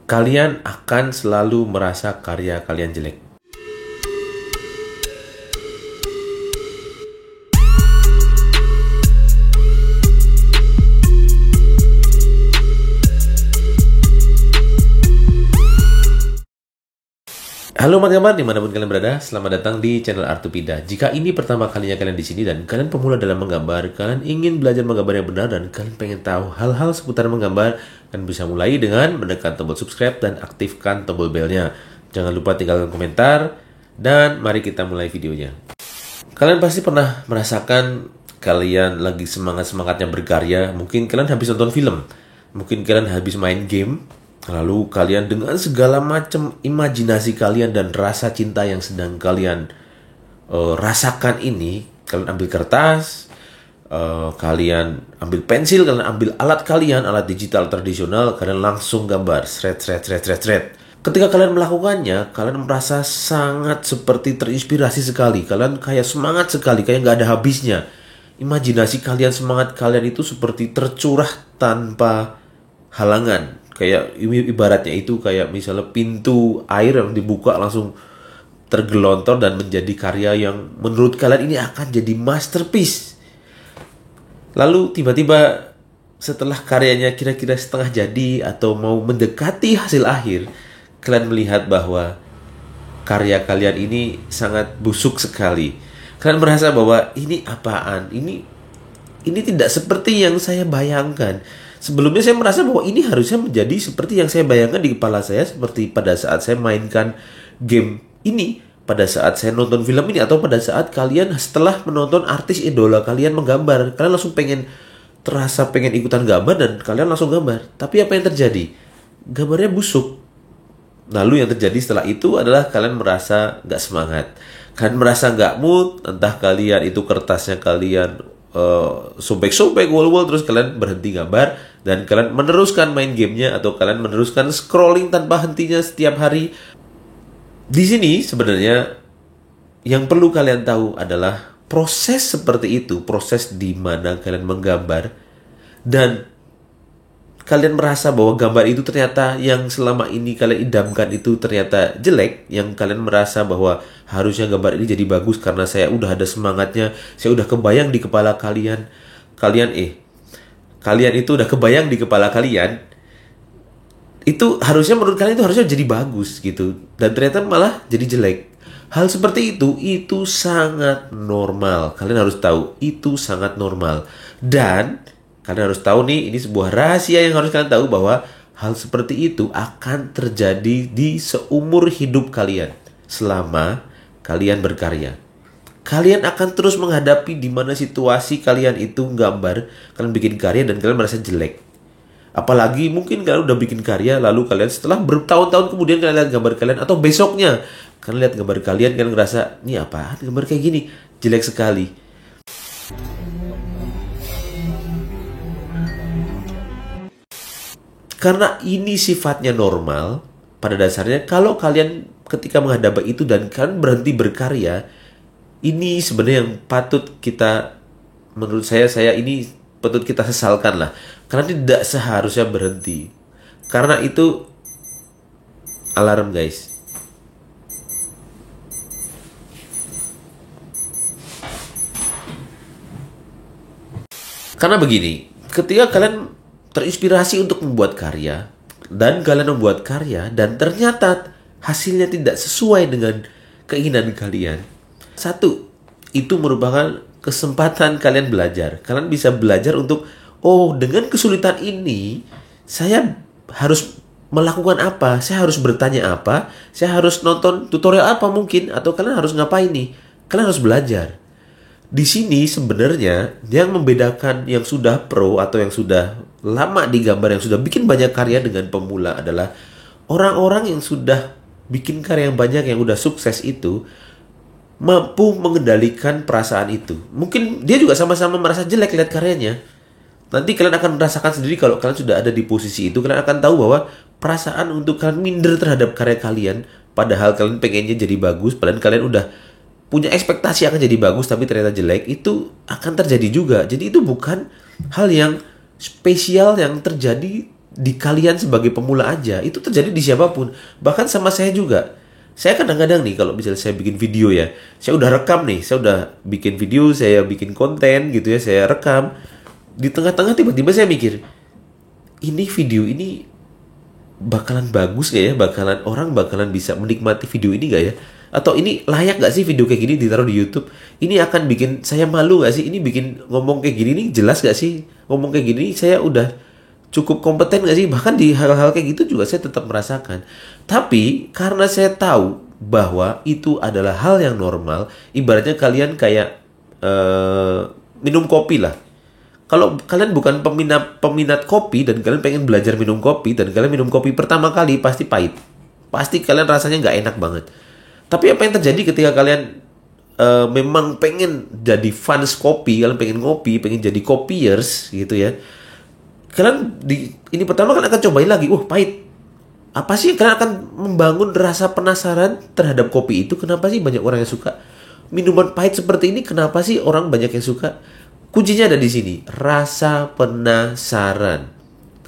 kalian akan selalu merasa karya kalian jelek. Halo teman-teman, dimanapun kalian berada, selamat datang di channel Artupida. Jika ini pertama kalinya kalian di sini dan kalian pemula dalam menggambar, kalian ingin belajar menggambar yang benar dan kalian pengen tahu hal-hal seputar menggambar, kalian bisa mulai dengan menekan tombol subscribe dan aktifkan tombol belnya. Jangan lupa tinggalkan komentar dan mari kita mulai videonya. Kalian pasti pernah merasakan kalian lagi semangat-semangatnya berkarya, mungkin kalian habis nonton film, mungkin kalian habis main game. Lalu kalian dengan segala macam imajinasi kalian dan rasa cinta yang sedang kalian rasakan ini, kalian ambil kertas, kalian ambil pensil, kalian ambil alat kalian, alat digital tradisional, kalian langsung gambar, shred. Ketika kalian melakukannya, kalian merasa sangat seperti terinspirasi sekali. Kalian kayak semangat sekali, kayak nggak ada habisnya. Imajinasi kalian, semangat kalian itu seperti tercurah tanpa halangan. Kayak ibaratnya itu kayak misalnya pintu air yang dibuka langsung tergelontor dan menjadi karya yang menurut kalian ini akan jadi masterpiece. Lalu tiba-tiba setelah karyanya kira-kira setengah jadi atau mau mendekati hasil akhir, kalian melihat bahwa karya kalian ini sangat busuk sekali. Kalian merasa bahwa ini apaan? Ini tidak seperti yang saya bayangkan. Sebelumnya saya merasa bahwa ini harusnya menjadi seperti yang saya bayangkan di kepala saya, seperti pada saat saya mainkan game ini, pada saat saya nonton film ini, atau pada saat kalian setelah menonton artis idola kalian menggambar, kalian langsung pengen ikutan gambar dan kalian langsung gambar. Tapi apa yang terjadi? Gambarnya busuk. Lalu yang terjadi setelah itu adalah kalian merasa gak semangat, kalian merasa gak mood, entah kalian itu kertasnya kalian sobek-sobek wall-wall, terus kalian berhenti gambar dan kalian meneruskan main gamenya atau kalian meneruskan scrolling tanpa hentinya setiap hari. Di sini sebenarnya yang perlu kalian tahu adalah proses seperti itu, proses di mana kalian menggambar dan kalian merasa bahwa gambar itu ternyata yang selama ini kalian idamkan itu ternyata jelek, yang kalian merasa bahwa harusnya gambar ini jadi bagus karena saya udah ada semangatnya, saya udah kebayang di kepala kalian itu udah kebayang di kepala kalian, itu harusnya menurut kalian itu harusnya jadi bagus gitu, dan ternyata malah jadi jelek. Hal seperti itu sangat normal, kalian harus tahu itu sangat normal. Dan kalian harus tahu nih, ini sebuah rahasia yang harus kalian tahu, bahwa hal seperti itu akan terjadi di seumur hidup kalian. Selama kalian berkarya, kalian akan terus menghadapi di mana situasi kalian itu gambar, kalian bikin karya dan kalian merasa jelek. Apalagi mungkin kalian udah bikin karya, lalu kalian setelah bertahun-tahun kemudian kalian lihat gambar kalian, atau besoknya kalian lihat gambar kalian ngerasa, ini apaan gambar kayak gini, jelek sekali. Karena ini sifatnya normal, pada dasarnya kalau kalian ketika menghadapi itu dan kalian berhenti berkarya, ini sebenarnya yang patut kita, menurut saya ini patut kita sesalkan lah. Karena tidak seharusnya berhenti. Karena itu alarm guys. Karena begini, ketika kalian terinspirasi untuk membuat karya dan kalian membuat karya dan ternyata hasilnya tidak sesuai dengan keinginan kalian, satu, itu merupakan kesempatan kalian belajar. Kalian bisa belajar untuk, oh, dengan kesulitan ini saya harus melakukan apa, saya harus bertanya apa, saya harus nonton tutorial apa mungkin, atau kalian harus ngapain nih, kalian harus belajar. Di sini sebenarnya yang membedakan yang sudah pro atau yang sudah lama di gambar, yang sudah bikin banyak karya dengan pemula adalah orang-orang yang sudah bikin karya yang banyak, yang udah sukses itu mampu mengendalikan perasaan itu. Mungkin dia juga sama-sama merasa jelek lihat karyanya. Nanti kalian akan merasakan sendiri kalau kalian sudah ada di posisi itu, kalian akan tahu bahwa perasaan untuk kalian minder terhadap karya kalian, padahal kalian pengennya jadi bagus, padahal kalian udah punya ekspektasi akan jadi bagus tapi ternyata jelek, itu akan terjadi juga. Jadi itu bukan hal yang spesial yang terjadi di kalian sebagai pemula aja, itu terjadi di siapapun. Bahkan sama saya juga. Saya kadang-kadang nih kalau misalnya saya bikin video ya, saya udah rekam nih, saya udah bikin video, saya bikin konten gitu ya, saya rekam. Di tengah-tengah tiba-tiba saya mikir, ini video ini bakalan bagus gak ya? Orang bakalan bisa menikmati video ini gak ya? Atau ini layak gak sih video kayak gini ditaruh di YouTube? Ini akan bikin saya malu gak sih? Ini bikin ngomong kayak gini nih jelas gak sih? Ngomong kayak gini saya udah cukup kompeten gak sih? Bahkan di hal-hal kayak gitu juga saya tetap merasakan. Tapi karena saya tahu bahwa itu adalah hal yang normal, ibaratnya kalian kayak minum kopi lah. Kalau kalian bukan peminat kopi dan kalian pengen belajar minum kopi dan kalian minum kopi pertama kali pasti pahit. Pasti kalian rasanya nggak enak banget. Tapi apa yang terjadi ketika kalian memang pengen jadi fans kopi, kalian pengen ngopi, pengen jadi kopiers gitu ya. Kalian ini pertama kalian akan cobain lagi, pahit. Apa sih kalian akan membangun rasa penasaran terhadap kopi itu? Kenapa sih banyak orang yang suka? Minuman pahit seperti ini kenapa sih orang banyak yang suka? Kuncinya ada di sini, rasa penasaran.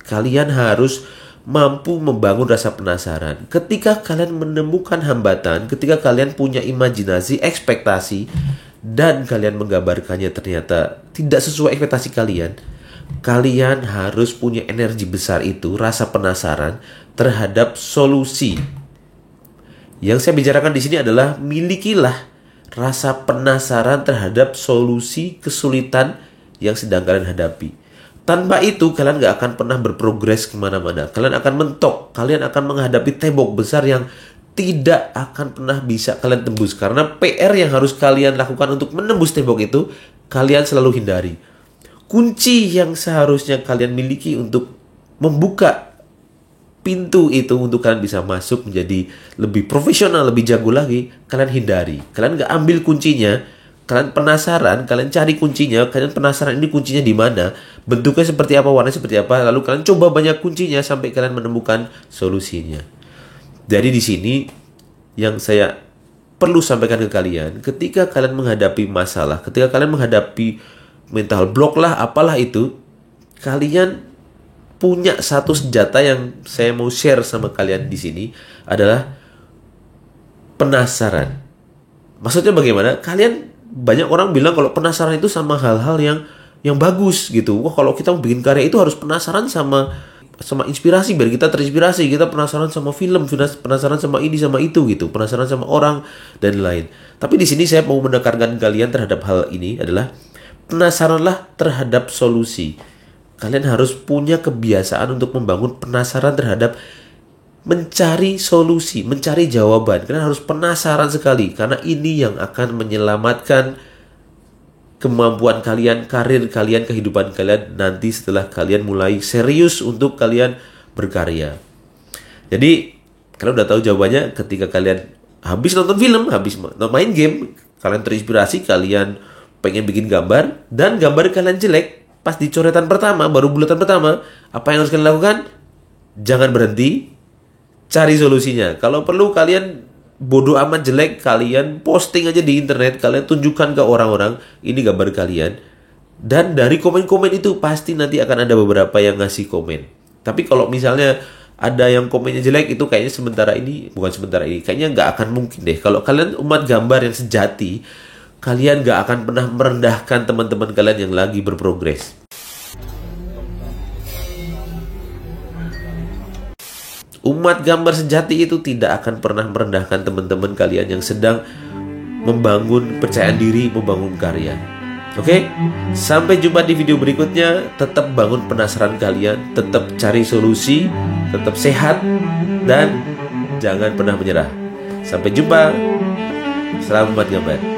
Kalian harus mampu membangun rasa penasaran. Ketika kalian menemukan hambatan, ketika kalian punya imajinasi, ekspektasi, dan kalian menggambarkannya ternyata tidak sesuai ekspektasi kalian, kalian harus punya energi besar itu, rasa penasaran terhadap solusi. Yang saya bicarakan di sini adalah milikilah rasa penasaran terhadap solusi kesulitan yang sedang kalian hadapi. Tanpa itu kalian gak akan pernah berprogres kemana-mana. Kalian akan mentok. Kalian akan menghadapi tembok besar yang tidak akan pernah bisa kalian tembus. Karena PR yang harus kalian lakukan untuk menembus tembok itu, kalian selalu hindari. Kunci yang seharusnya kalian miliki untuk membuka pintu itu untuk kalian bisa masuk menjadi lebih profesional, lebih jago lagi, kalian hindari. Kalian gak ambil kuncinya, kalian penasaran, kalian cari kuncinya, kalian penasaran ini kuncinya di mana, bentuknya seperti apa, warnanya seperti apa, lalu kalian coba banyak kuncinya sampai kalian menemukan solusinya. Jadi di sini yang saya perlu sampaikan ke kalian, ketika kalian menghadapi masalah, ketika kalian menghadapi mental block lah, apalah itu, kalian punya satu senjata yang saya mau share sama kalian di sini adalah penasaran. Maksudnya bagaimana? Kalian banyak orang bilang kalau penasaran itu sama hal-hal yang bagus gitu. Wah, kalau kita mau bikin karya itu harus penasaran sama inspirasi biar kita terinspirasi. Kita penasaran sama film, penasaran sama ini sama itu gitu, penasaran sama orang dan lain. Tapi di sini saya mau menekankan kalian terhadap hal ini adalah penasaranlah terhadap solusi. Kalian harus punya kebiasaan untuk membangun penasaran terhadap mencari solusi, mencari jawaban. Kalian harus penasaran sekali karena ini yang akan menyelamatkan kemampuan kalian, karir kalian, kehidupan kalian nanti setelah kalian mulai serius untuk kalian berkarya. Jadi, kalian udah tahu jawabannya ketika kalian habis nonton film, habis main game, kalian terinspirasi, kalian pengen bikin gambar, dan gambar kalian jelek. Pas di coretan pertama, baru bulatan pertama, apa yang harus kalian lakukan? Jangan berhenti, cari solusinya. Kalau perlu kalian bodoh amat jelek, kalian posting aja di internet, kalian tunjukkan ke orang-orang, ini gambar kalian. Dan dari komen-komen itu pasti nanti akan ada beberapa yang ngasih komen. Tapi kalau misalnya ada yang komennya jelek, itu kayaknya kayaknya nggak akan mungkin deh. Kalau kalian umat gambar yang sejati, kalian gak akan pernah merendahkan teman-teman kalian yang lagi berprogres. Umat gambar sejati itu tidak akan pernah merendahkan teman-teman kalian yang sedang membangun percayaan diri, membangun karya. Oke? Sampai jumpa di video berikutnya. Tetap bangun penasaran kalian, tetap cari solusi, tetap sehat, dan jangan pernah menyerah. Sampai jumpa. Salam umat gambar.